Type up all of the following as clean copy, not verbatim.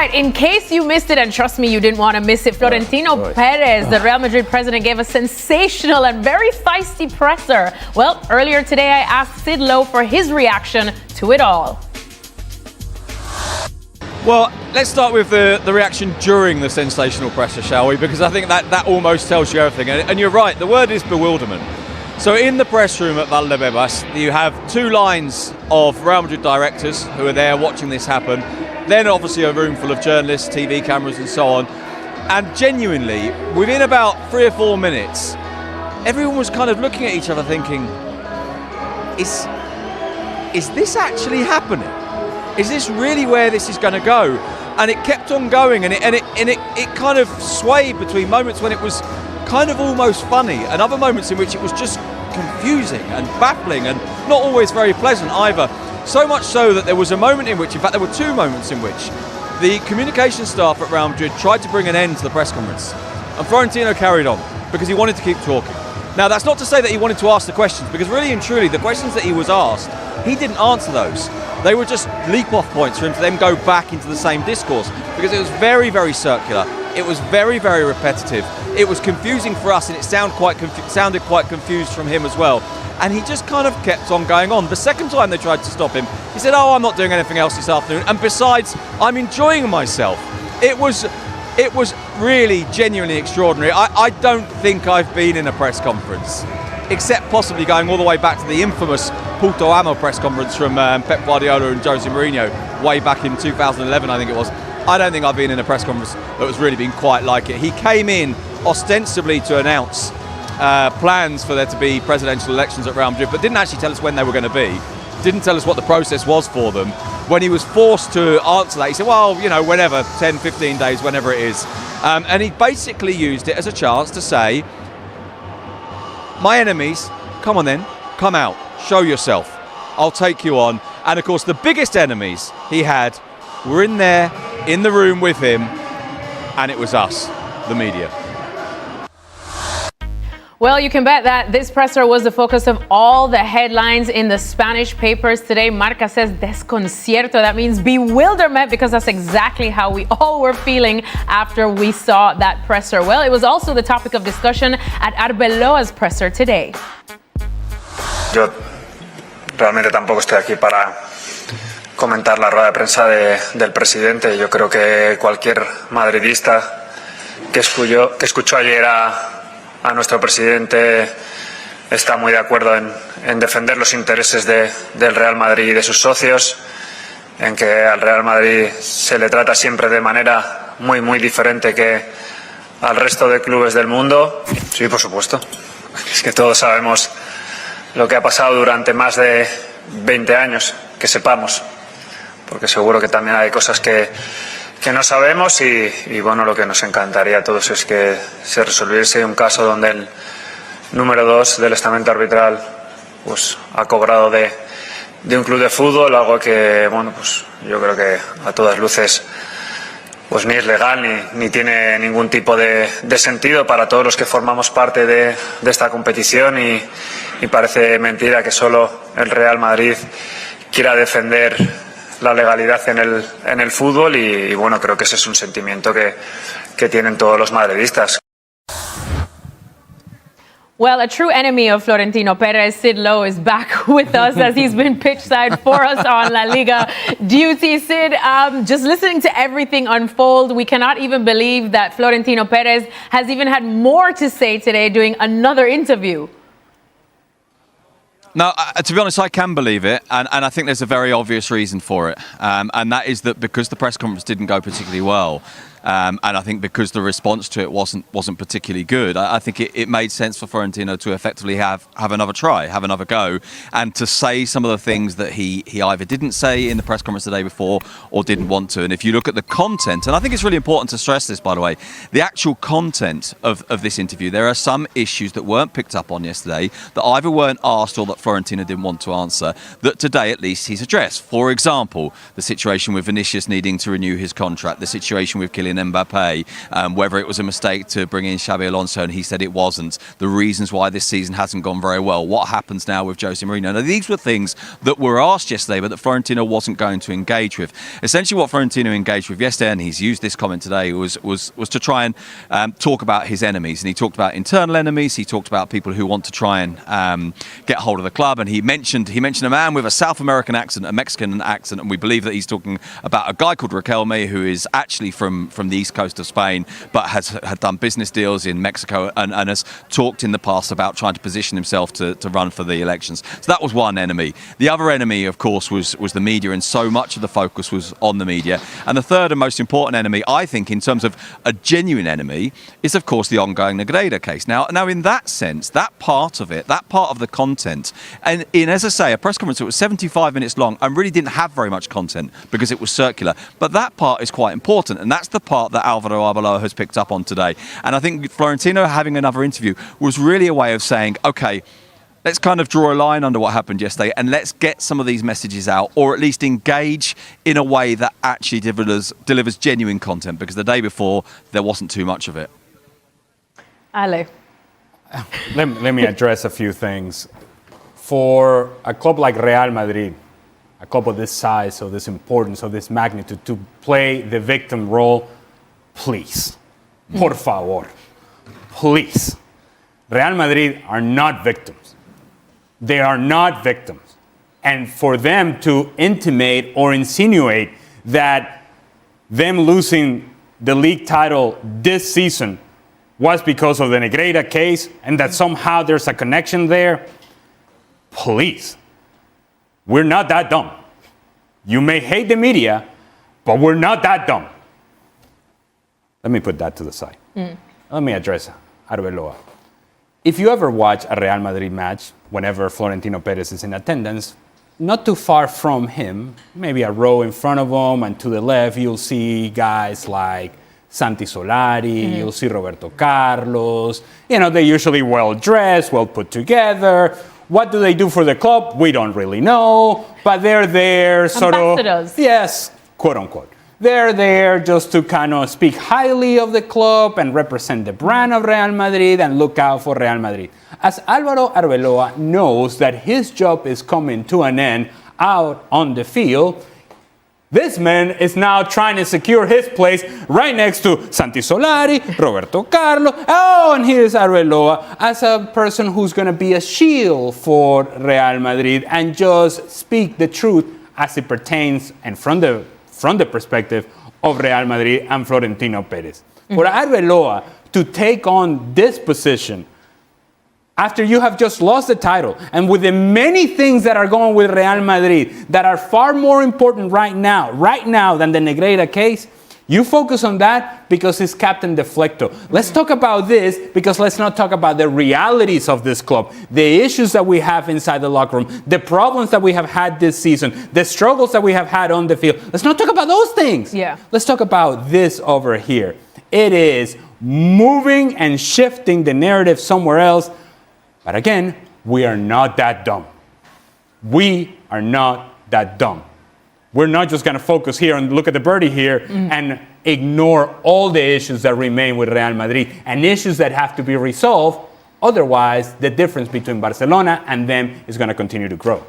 right, in case you missed it, and trust me, you didn't want to miss it, Florentino Pérez, the Real Madrid president, gave a sensational and very feisty presser. Well, earlier today, I asked Sid Lowe for his reaction to it all. Well, let's start with the reaction during the sensational presser, shall we? Because I think that almost tells you everything. And you're right, the word is bewilderment. So in the press room at Valdebebas, you have two lines of Real Madrid directors who are there watching this happen. Then obviously a room full of journalists, TV cameras and so on. And genuinely, within about 3 or 4 minutes, everyone was kind of looking at each other thinking, is this actually happening? Is this really where this is going to go? And it kept on going, and it kind of swayed between moments when it was kind of almost funny and other moments in which it was just confusing and baffling and not always very pleasant either. So much so that there was a moment in which, in fact there were 2 moments in which the communication staff at Real Madrid tried to bring an end to the press conference, and Florentino carried on because he wanted to keep talking. Now that's not to say that he wanted to ask the questions, because really and truly the questions that he was asked, he didn't answer those. They were just leap-off points for him to then go back into the same discourse, because it was very, very circular. It was very, very repetitive. It was confusing for us, and it sounded quite confused from him as well. And he just kind of kept on going on. The second time they tried to stop him, he said, "Oh, I'm not doing anything else this afternoon. And besides, I'm enjoying myself." It was really genuinely extraordinary. I don't think I've been in a press conference, except possibly going all the way back to the infamous Puto Amo press conference from Pep Guardiola and Jose Mourinho way back in 2011, I think it was. I don't think I've been in a press conference that was really been quite like it. He came in ostensibly to announce plans for there to be presidential elections at Real Madrid, but didn't actually tell us when they were going to be. Didn't tell us what the process was for them. When he was forced to answer that, he said, well, you know, whenever, 10, 15 days, whenever it is. And he basically used it as a chance to say, my enemies, come on then, come out, show yourself. I'll take you on. And of course, the biggest enemies he had were in there, in the room with him, and it was us, the media. Well, you can bet that this presser was the focus of all the headlines in the Spanish papers today. Marca says desconcierto. That means bewilderment, because that's exactly how we all were feeling after we saw that presser. Well, it was also the topic of discussion at Arbeloa's presser today. Yo realmente tampoco estoy aquí para comentar la rueda de prensa del presidente. Yo creo que cualquier madridista que escuchó ayer a nuestro presidente está muy de acuerdo en defender los intereses del Real Madrid y de sus socios, en que al Real Madrid se le trata siempre de manera muy, muy diferente que al resto de clubes del mundo. Sí, por supuesto. Es que todos sabemos lo que ha pasado durante más de 20 años, que sepamos, porque seguro que también hay cosas que no sabemos y bueno, lo que nos encantaría a todos es que se resolviese un caso donde el número 2 del estamento arbitral pues ha cobrado de un club de fútbol, algo que bueno, pues yo creo que a todas luces pues ni es legal ni tiene ningún tipo de sentido para todos los que formamos parte de esta competición, y parece mentira que solo el Real Madrid quiera defender la legalidad en el fútbol, y bueno, creo que ese es un sentimiento que tienen todos los madridistas. Well, a true enemy of Florentino Pérez, Sid Lowe, is back with us as he's been pitch side for us on La Liga duty. Sid, just listening to everything unfold, we cannot even believe that Florentino Pérez has even had more to say today doing another interview. No, to be honest, I can believe it, and I think there's a very obvious reason for it, and that is that because the press conference didn't go particularly well, and I think because the response to it wasn't particularly good, I think it made sense for Florentino to effectively have another try, have another go, and to say some of the things that he either didn't say in the press conference the day before or didn't want to. And if you look at the content, and I think it's really important to stress this, by the way, the actual content of this interview, there are some issues that weren't picked up on yesterday, that either weren't asked or that Florentino didn't want to answer, that today at least he's addressed. For example, the situation with Vinicius needing to renew his contract, the situation with Kylian Kylian Mbappe, whether it was a mistake to bring in Xabi Alonso, and he said it wasn't, the reasons why this season hasn't gone very well, what happens now with Jose Mourinho. Now, these were things that were asked yesterday, but that Florentino wasn't going to engage with. Essentially, what Florentino engaged with yesterday, and he's used this comment today, was to try and talk about his enemies. And he talked about internal enemies, he talked about people who want to try and get hold of the club, and he mentioned a man with a South American accent, a Mexican accent, and we believe that he's talking about a guy called Riquelme, who is actually from the east coast of Spain, but had done business deals in Mexico and has talked in the past about trying to position himself to run for the elections. So that was one enemy. The other enemy, of course, was the media, and so much of the focus was on the media. And the third and most important enemy, I think, in terms of a genuine enemy, is of course the ongoing Negreira case. Now in that sense, that part of it, that part of the content, and in, as I say, a press conference that was 75 minutes long and really didn't have very much content because it was circular, but that part is quite important, and that's the part that Alvaro Arbeloa has picked up on today. And I think Florentino having another interview was really a way of saying, okay, let's kind of draw a line under what happened yesterday and let's get some of these messages out, or at least engage in a way that actually delivers genuine content, because the day before there wasn't too much of it. Ale. Let me address a few things. For a club like Real Madrid, a club of this size, of this importance, of this magnitude, to play the victim role, please, por favor, please. Real Madrid are not victims. They are not victims. And for them to intimate or insinuate that them losing the league title this season was because of the Negreira case and that somehow there's a connection there, please. We're not that dumb. You may hate the media, but we're not that dumb. Let me put that to the side. Let me address Arbeloa. If you ever watch a Real Madrid match, whenever Florentino Pérez is in attendance, not too far from him, maybe a row in front of him and to the left, you'll see guys like Santi Solari, you'll see Roberto Carlos. You know, they're usually well-dressed, well put together. What do they do for the club? We don't really know, but they're there sort of, yes, quote unquote. They're there just to kind of speak highly of the club and represent the brand of Real Madrid and look out for Real Madrid. As Alvaro Arbeloa knows that his job is coming to an end out on the field, this man is now trying to secure his place right next to Santi Solari, Roberto Carlos. Oh, and here's Arbeloa as a person who's going to be a shield for Real Madrid and just speak the truth as it pertains and from the perspective of Real Madrid and Florentino Pérez. For Arbeloa to take on this position after you have just lost the title, and with the many things that are going with Real Madrid that are far more important right now than the Negreira case, you focus on that because it's Captain Deflecto. Let's talk about this because let's not talk about the realities of this club, the issues that we have inside the locker room, the problems that we have had this season, the struggles that we have had on the field. Let's not talk about those things. Yeah. Let's talk about this over here. It is moving and shifting the narrative somewhere else. But again, we are not that dumb. We are not that dumb. We're not just going to focus here and look at the birdie here and ignore all the issues that remain with Real Madrid and issues that have to be resolved. Otherwise, the difference between Barcelona and them is going to continue to grow.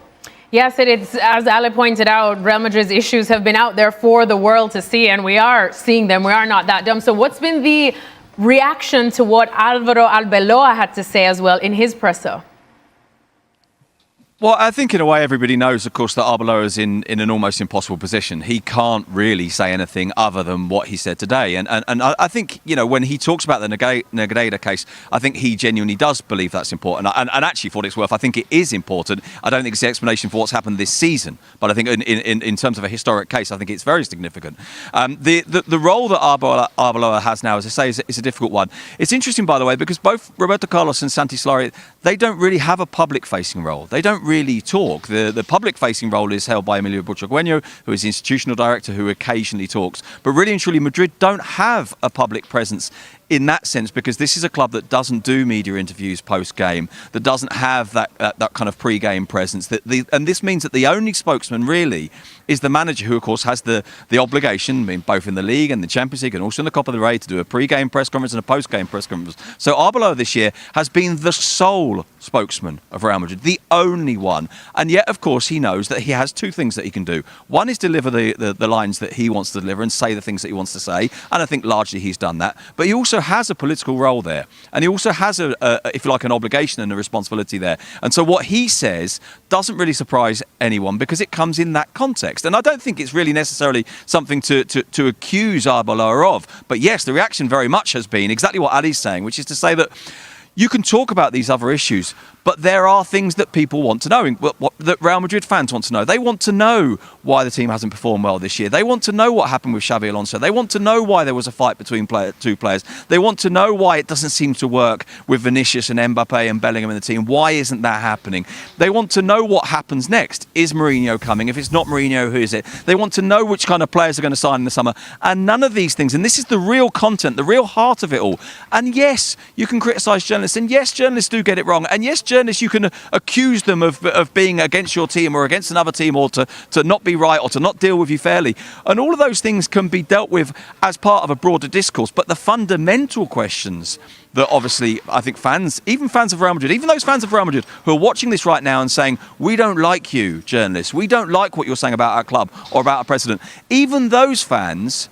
Yes, it's as Ale pointed out, Real Madrid's issues have been out there for the world to see, and we are seeing them. We are not that dumb. So what's been the reaction to what Alvaro Arbeloa had to say as well in his presser? Well, I think in a way everybody knows, of course, that Arbeloa is in an almost impossible position. He can't really say anything other than what he said today. And I think, you know, when he talks about the Negreira case, I think he genuinely does believe that's important. And actually, for what it's worth, I think it is important. I don't think it's the explanation for what's happened this season. But I think in terms of a historic case, I think it's very significant. The role that Arbeloa has now, as I say, is a difficult one. It's interesting, by the way, because both Roberto Carlos and Santi Solari, they don't really have a public-facing role. They don't really talk. The public-facing role is held by Emilio Butragueño, who is the institutional director, who occasionally talks. But really and truly, Madrid don't have a public presence in that sense, because this is a club that doesn't do media interviews post-game, that doesn't have that kind of pre-game presence. And this means that the only spokesman really is the manager, who of course has the obligation, I mean, both in the league and the Champions League and also in the Copa del Rey, to do a pre-game press conference and a post-game press conference. So Arbeloa this year has been the sole spokesman of Real Madrid, the only one. And yet, of course, he knows that he has two things that he can do. One is deliver the lines that he wants to deliver and say the things that he wants to say. And I think largely he's done that. But he also has a political role there. And he also has, if you like, an obligation and a responsibility there. And so what he says doesn't really surprise anyone because it comes in that context. And I don't think it's really necessarily something to accuse Arbeloa of. But yes, the reaction very much has been exactly what Ali's saying, which is to say that you can talk about these other issues, but there are things that people want to know, that Real Madrid fans want to know. They want to know why the team hasn't performed well this year. They want to know what happened with Xabi Alonso. They want to know why there was a fight between two players. They want to know why it doesn't seem to work with Vinicius and Mbappe and Bellingham in the team. Why isn't that happening? They want to know what happens next. Is Mourinho coming? If it's not Mourinho, who is it? They want to know which kind of players are going to sign in the summer. And none of these things, and this is the real content, the real heart of it all. And yes, you can criticise journalists, and yes, journalists do get it wrong. And yes, journalists, you can accuse them of being against your team or against another team, or to not be right, or to not deal with you fairly. And all of those things can be dealt with as part of a broader discourse. But the fundamental questions that obviously I think fans, even fans of Real Madrid, even those fans of Real Madrid who are watching this right now and saying, we don't like you, journalists, we don't like what you're saying about our club or about our president, even those fans,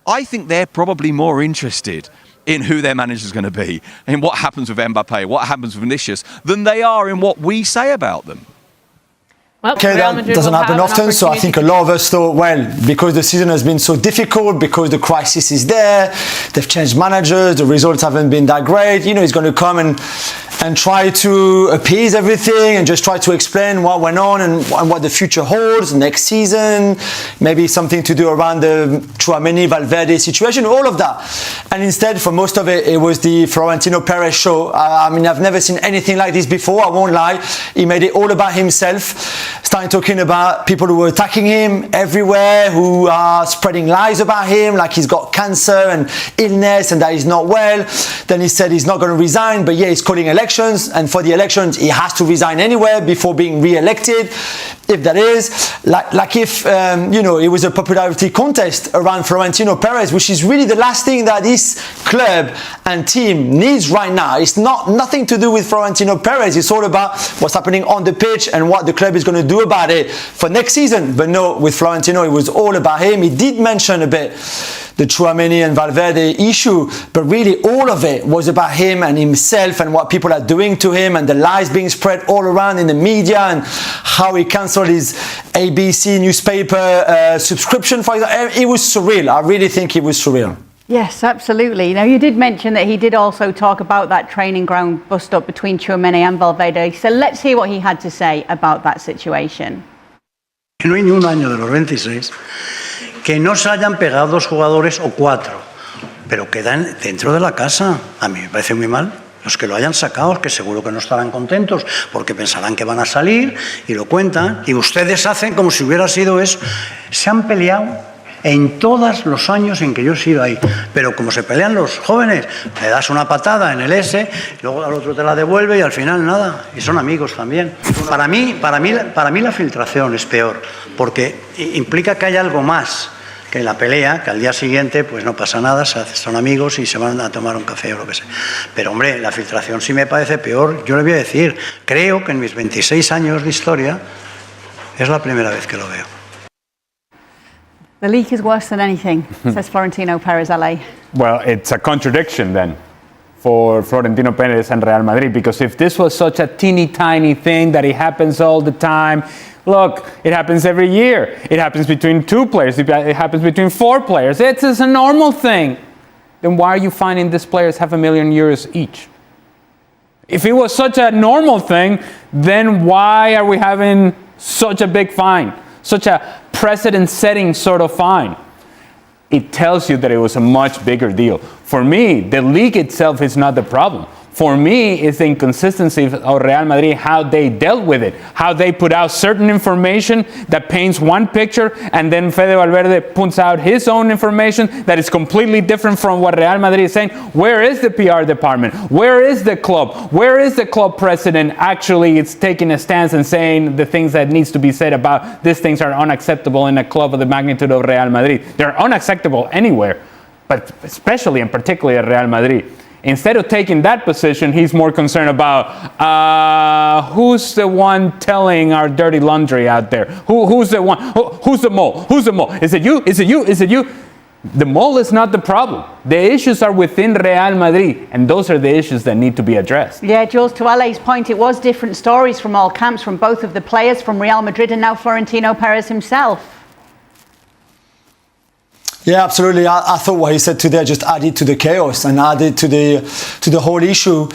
I think they're probably more interested in who their manager is going to be, in what happens with Mbappe, what happens with Vinicius, than they are in what we say about them. Well, Okay, that doesn't happen often, so I think a lot of us thought, well, because the season has been so difficult, because the crisis is there, they've changed managers, the results haven't been that great, he's going to come and try to appease everything and just try to explain what went on and what the future holds next season, maybe something to do around the Tchouaméni, Valverde situation, all of that. And instead, for most of it, it was the Florentino Pérez show. I mean, I've never seen anything like this before, I won't lie. He made it all about himself, starting talking about people who were attacking him everywhere, who are spreading lies about him, like he's got cancer and illness and that he's not well. Then he said he's not going to resign, but yeah, he's calling elections, and for the elections he has to resign anyway before being re-elected, if that is like if it was a popularity contest around Florentino Pérez, which is really the last thing that this club and team needs right now. It's nothing to do with Florentino Pérez. It's all about what's happening on the pitch and what the club is going to do about it for next season. But no, with Florentino it was all about him. He did mention a bit the Tchouaméni and Valverde issue, but really all of it was about him and himself and what people are doing to him and the lies being spread all around in the media and how he cancelled his ABC newspaper subscription, for example. It was surreal. I really think it was surreal. Yes, absolutely. Now, you did mention that he did also talk about that training ground bust-up between Tchouaméni and Valverde. So let's hear what he had to say about that situation. No hay ni un año de los 26 que no se hayan pegado 2 jugadores o 4, pero quedan dentro de la casa. A mí me parece muy mal. Los que lo hayan sacado, que seguro que no estarán contentos porque pensarán que van a salir y lo cuentan. Y ustedes hacen como si hubiera sido eso. Se han peleado en todos los años en que yo he sido ahí. Pero como se pelean los jóvenes, le das una patada en el S, luego al otro te la devuelve y al final nada. Y son amigos también. Para mí la filtración es peor, porque implica que hay algo más que la pelea, que al día siguiente pues no pasa nada, son amigos y se van a tomar un café o lo que sea. Pero hombre, la filtración sí me parece peor. Yo le voy a decir, creo que en mis 26 años de historia es la primera vez que lo veo. The leak is worse than anything, says Florentino Pérez, LA. Well, it's a contradiction then for Florentino Pérez and Real Madrid, because if this was such a teeny tiny thing that it happens all the time, look, it happens every year. It happens between 2 players. It happens between 4 players. It's a normal thing. Then why are you fining these players €500,000 each? If it was such a normal thing, then why are we having such a big fine? Such a precedent-setting sort of fine? It tells you that it was a much bigger deal. For me, the league itself is not the problem. For me, it's the inconsistency of Real Madrid, how they dealt with it, how they put out certain information that paints one picture, and then Fede Valverde puts out his own information that is completely different from what Real Madrid is saying. Where is the PR department? Where is the club? Where is the club president actually it's taking a stance and saying the things that needs to be said about these things are unacceptable in a club of the magnitude of Real Madrid? They're unacceptable anywhere, but especially and particularly at Real Madrid. Instead of taking that position, he's more concerned about who's the one telling our dirty laundry out there? Who's the one? Who's the mole? Who's the mole? Is it you? Is it you? Is it you? The mole is not the problem. The issues are within Real Madrid, and those are the issues that need to be addressed. Yeah, Jules, to Ala's point, it was different stories from all camps, from both of the players, from Real Madrid, and now Florentino Pérez himself. Yeah, absolutely. I thought what he said today just added to the chaos and added to the whole issue.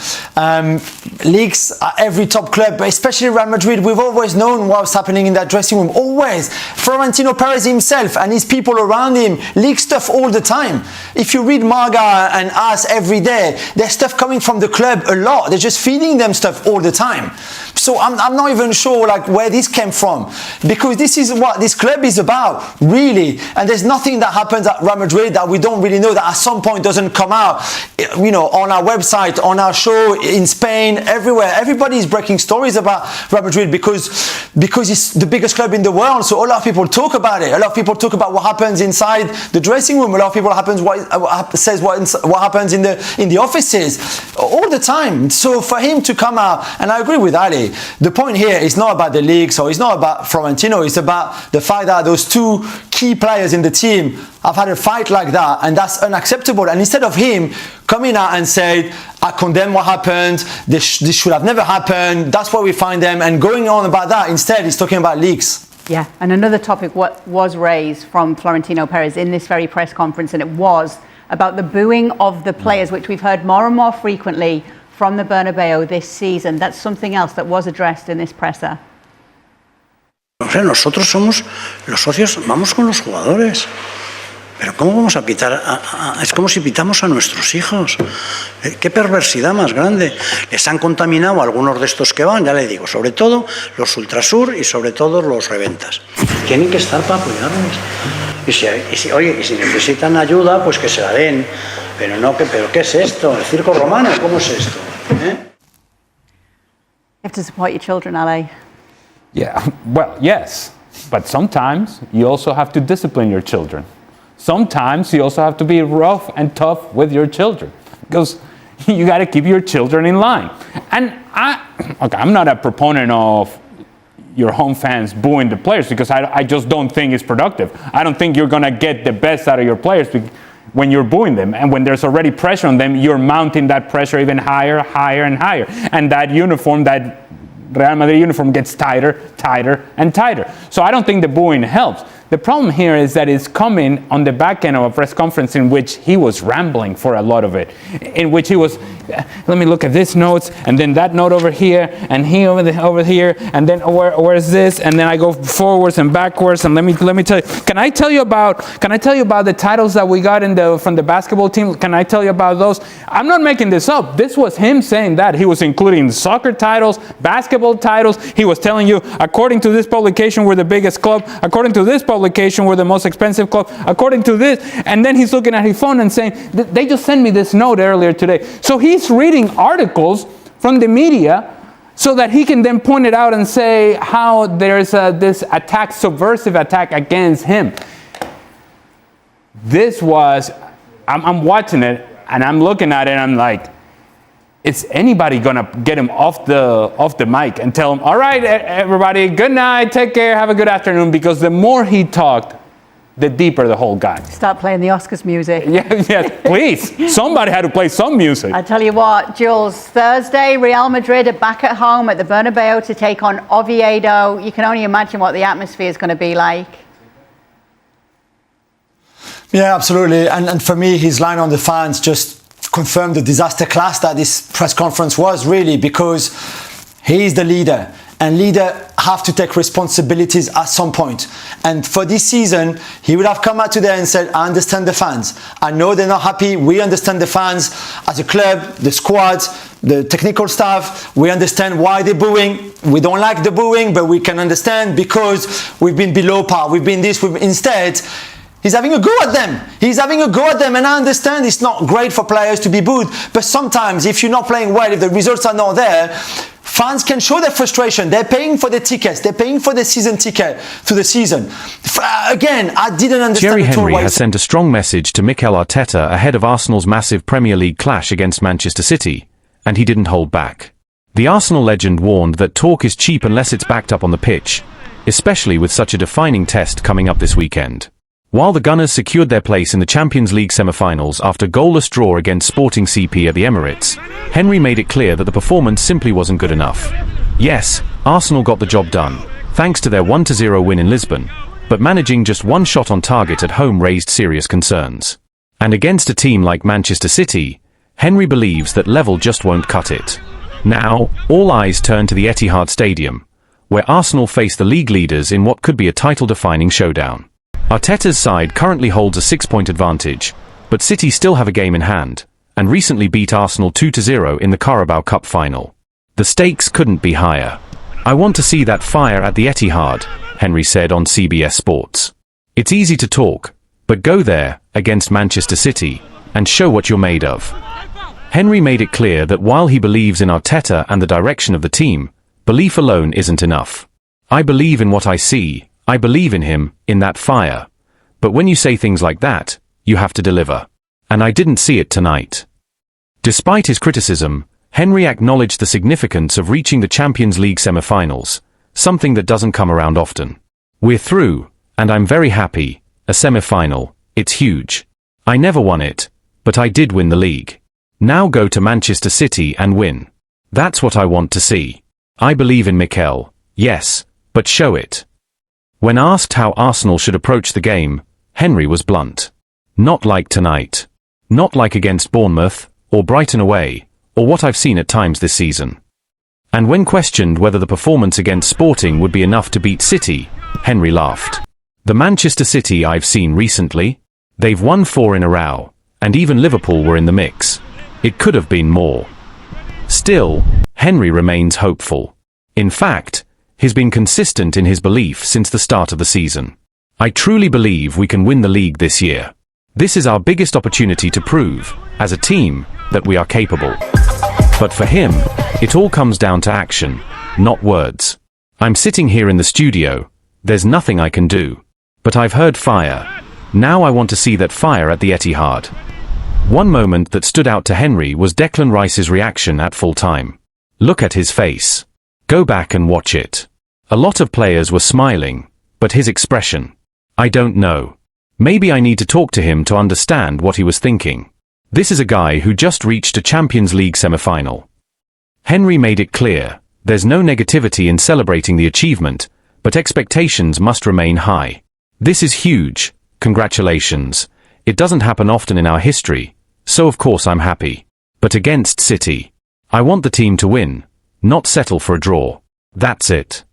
Leaks at every top club, but especially Real Madrid, we've always known what was happening in that dressing room. Always. Florentino Pérez himself and his people around him leak stuff all the time. If you read Marga and us every day, there's stuff coming from the club a lot. They're just feeding them stuff all the time. So I'm not even sure like where this came from, because this is what this club is about, really. And there's nothing that happens at Real Madrid that we don't really know, that at some point doesn't come out, you know, on our website, on our show, in Spain, everywhere. Everybody is breaking stories about Real Madrid because it's the biggest club in the world. So a lot of people talk about it. A lot of people talk about what happens inside the dressing room. A lot of people says what happens in the offices all the time. So for him to come out, and I agree with Ali, the point here is not about the leagues or it's not about Florentino. It's about the fact that those two key players in the team have had a fight like that, and that's unacceptable. And instead of him coming out and saying, I condemn what happened, this should have never happened, that's why we find them, and going on about that, instead he's talking about leaks. Yeah, and another topic what was raised from Florentino Pérez in this very press conference, and it was about the booing of the players, which we've heard more and more frequently from the Bernabeu this season. That's something else that was addressed in this presser. O sea, nosotros somos los socios, vamos con los jugadores. Pero ¿cómo vamos a pitar? Es como si pitamos a nuestros hijos. ¿Qué perversidad más grande? Les han contaminado a algunos de estos que van, ya le digo, sobre todo los Ultrasur y sobre todo los Reventas. Tienen que estar para apoyarles. Y si necesitan ayuda, pues que se la den. Pero no, pero ¿qué es esto? ¿El circo romano? ¿Cómo es esto? You have to support your children, Ale. Yeah, well, yes. But sometimes you also have to discipline your children. Sometimes you also have to be rough and tough with your children, because you got to keep your children in line. And I'm not a proponent of your home fans booing the players, because I just don't think it's productive. I don't think you're going to get the best out of your players when you're booing them. And when there's already pressure on them, you're mounting that pressure even higher, higher, and higher. And that uniform, that Real Madrid uniform, gets tighter, tighter, and tighter. So I don't think the booing helps. The problem here is that it's coming on the back end of a press conference in which he was rambling for a lot of it, in which he was, let me look at this notes, and then that note over here, and he over here, and then where's this, and then I go forwards and backwards, and let me tell you. Can I tell you about the titles that we got from the basketball team? Can I tell you about those? I'm not making this up. This was him saying that. He was including soccer titles, basketball titles. He was telling you, according to this publication, we're the biggest club. According to this publication, we're the most expensive club. According to this, and then he's looking at his phone and saying, they just sent me this note earlier today. So he's reading articles from the media so that he can then point it out and say how there's this attack, subversive attack against him. This was, I'm watching it and I'm looking at it and I'm like, is anybody gonna get him off the mic and tell him, all right, everybody, good night, take care, have a good afternoon? Because the more he talked, the deeper the hole got. Start playing the Oscars music. Yeah, please. Somebody had to play some music. I tell you what, Jules, Thursday, Real Madrid are back at home at the Bernabeu to take on Oviedo. You can only imagine what the atmosphere is going to be like. Yeah, absolutely. And for me, his line on the fans just confirmed the disaster class that this press conference was, really, because he is the leader. and leaders have to take responsibilities at some point. And for this season, he would have come out today and said, I understand the fans. I know they're not happy. We understand the fans as a club, the squad, the technical staff. We understand why they're booing. We don't like the booing, but we can understand because we've been below par. We've been this. Instead, he's having a go at them. He's having a go at them. And I understand it's not great for players to be booed. But sometimes if you're not playing well, if the results are not there, fans can show their frustration. They're paying for the tickets. They're paying for the season ticket to the season. Again, I didn't understand. Thierry Henry has sent a strong message to Mikel Arteta ahead of Arsenal's massive Premier League clash against Manchester City, and he didn't hold back. The Arsenal legend warned that talk is cheap unless it's backed up on the pitch, especially with such a defining test coming up this weekend. While the Gunners secured their place in the Champions League semi-finals after goalless draw against Sporting CP at the Emirates, Henry made it clear that the performance simply wasn't good enough. Yes, Arsenal got the job done, thanks to their 1-0 win in Lisbon, but managing just one shot on target at home raised serious concerns. And against a team like Manchester City, Henry believes that level just won't cut it. Now, all eyes turn to the Etihad Stadium, where Arsenal face the league leaders in what could be a title-defining showdown. Arteta's side currently holds a 6-point advantage, but City still have a game in hand, and recently beat Arsenal 2-0 in the Carabao Cup final. The stakes couldn't be higher. I want to see that fire at the Etihad, Henry said on CBS Sports. It's easy to talk, but go there, against Manchester City, and show what you're made of. Henry made it clear that while he believes in Arteta and the direction of the team, belief alone isn't enough. I believe in what I see. I believe in him, in that fire. But when you say things like that, you have to deliver. And I didn't see it tonight. Despite his criticism, Henry acknowledged the significance of reaching the Champions League semi-finals, something that doesn't come around often. We're through, and I'm very happy. A semi-final, it's huge. I never won it, but I did win the league. Now go to Manchester City and win. That's what I want to see. I believe in Mikel, yes, but show it. When asked how Arsenal should approach the game, Henry was blunt. Not like tonight. Not like against Bournemouth, or Brighton away, or what I've seen at times this season. And when questioned whether the performance against Sporting would be enough to beat City, Henry laughed. The Manchester City I've seen recently? They've won 4 in a row, and even Liverpool were in the mix. It could have been more. Still, Henry remains hopeful. In fact, he's been consistent in his belief since the start of the season. I truly believe we can win the league this year. This is our biggest opportunity to prove, as a team, that we are capable. But for him, it all comes down to action, not words. I'm sitting here in the studio, there's nothing I can do. But I've heard fire. Now I want to see that fire at the Etihad. One moment that stood out to Henry was Declan Rice's reaction at full time. Look at his face. Go back and watch it. A lot of players were smiling, but his expression. I don't know. Maybe I need to talk to him to understand what he was thinking. This is a guy who just reached a Champions League semi-final. Henry made it clear, there's no negativity in celebrating the achievement, but expectations must remain high. This is huge, congratulations. It doesn't happen often in our history, so of course I'm happy. But against City, I want the team to win, not settle for a draw. That's it.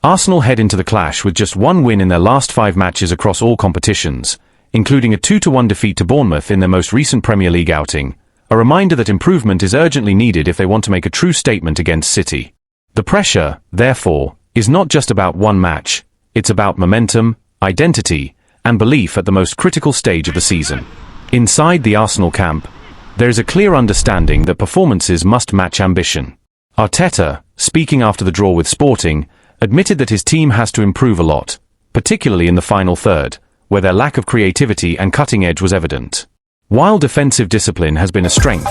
Arsenal head into the clash with just one win in their last 5 matches across all competitions, including a 2-1 defeat to Bournemouth in their most recent Premier League outing, a reminder that improvement is urgently needed if they want to make a true statement against City. The pressure, therefore, is not just about one match, it's about momentum, identity, and belief at the most critical stage of the season. Inside the Arsenal camp, there is a clear understanding that performances must match ambition. Arteta, speaking after the draw with Sporting, admitted that his team has to improve a lot, particularly in the final third, where their lack of creativity and cutting edge was evident. While defensive discipline has been a strength,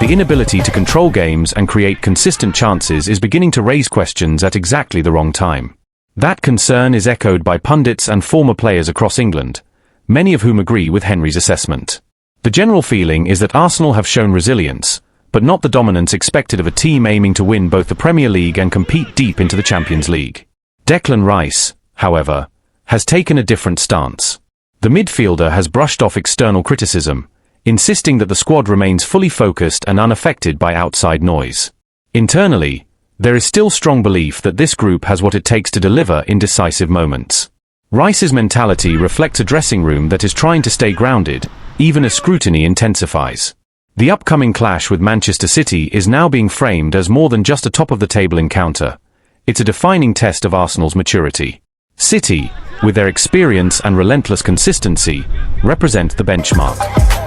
the inability to control games and create consistent chances is beginning to raise questions at exactly the wrong time. That concern is echoed by pundits and former players across England, many of whom agree with Henry's assessment. The general feeling is that Arsenal have shown resilience, but not the dominance expected of a team aiming to win both the Premier League and compete deep into the Champions League. Declan Rice, however, has taken a different stance. The midfielder has brushed off external criticism, insisting that the squad remains fully focused and unaffected by outside noise. Internally, There is still strong belief that this group has what it takes to deliver in decisive moments. Rice's mentality reflects a dressing room that is trying to stay grounded, even as scrutiny intensifies. The upcoming clash with Manchester City is now being framed as more than just a top-of-the-table encounter. It's a defining test of Arsenal's maturity. City, with their experience and relentless consistency, represent the benchmark.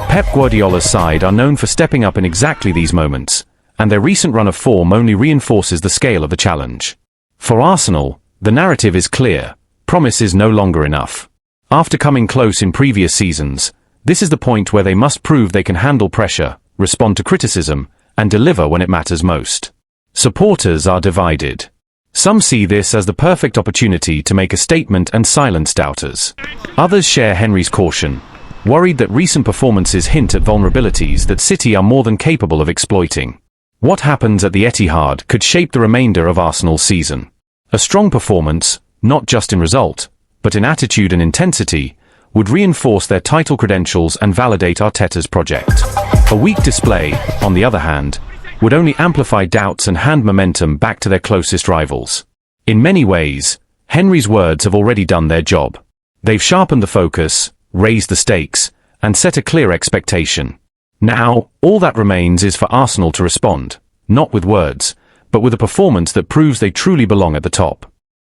Pep Guardiola's side are known for stepping up in exactly these moments, and their recent run of form only reinforces the scale of the challenge. For Arsenal, the narrative is clear. Promise is no longer enough. After coming close in previous seasons, this is the point where they must prove they can handle pressure, respond to criticism, and deliver when it matters most. Supporters are divided. Some see this as the perfect opportunity to make a statement and silence doubters. Others share Henry's caution, worried that recent performances hint at vulnerabilities that City are more than capable of exploiting. What happens at the Etihad could shape the remainder of Arsenal's season. A strong performance, not just in result, but in attitude and intensity, would reinforce their title credentials and validate Arteta's project. A weak display, on the other hand, would only amplify doubts and hand momentum back to their closest rivals. In many ways, Henry's words have already done their job. They've sharpened the focus, raised the stakes, and set a clear expectation. Now, all that remains is for Arsenal to respond, not with words, but with a performance that proves they truly belong at the top.